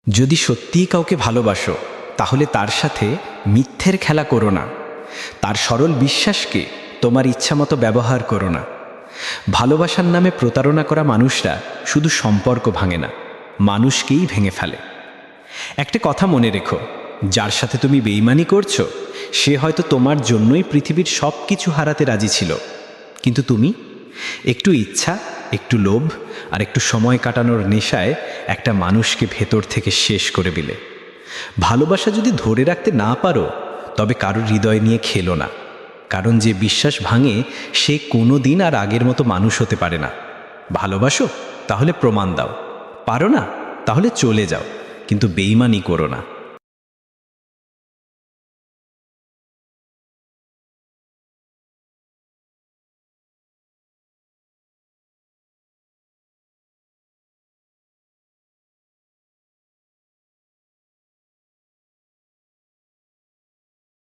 যদি সত্যিই কাউকে ভালোবাসো তাহলে তার সাথে মিথ্যের খেলা করো না। তার সরল বিশ্বাসকে তোমার ইচ্ছামতো ব্যবহার করো না। ভালোবাসার নামে প্রতারণা করা মানুষরা শুধু সম্পর্ক ভাঙে না, মানুষকেই ভেঙে ফেলে। একটা কথা মনে রেখো, যার সাথে তুমি বেইমানি করছো সে হয়তো তোমার জন্যই পৃথিবীর সব কিছু হারাতে রাজি ছিল, কিন্তু তুমি একটু ইচ্ছা, একটু লোভ আর একটু সময় কাটানোর নেশায় একটা মানুষকে ভেতর থেকে শেষ করে দিলে। ভালোবাসা যদি ধরে রাখতে না পারো তবে কারোর হৃদয় নিয়ে খেলো না, কারণ যে বিশ্বাস ভাঙে সে কোনো দিন আর আগের মতো মানুষ হতে পারে না। ভালোবাসো তাহলে প্রমাণ দাও, পারো না তাহলে চলে যাও, কিন্তু বেইমানি করো না।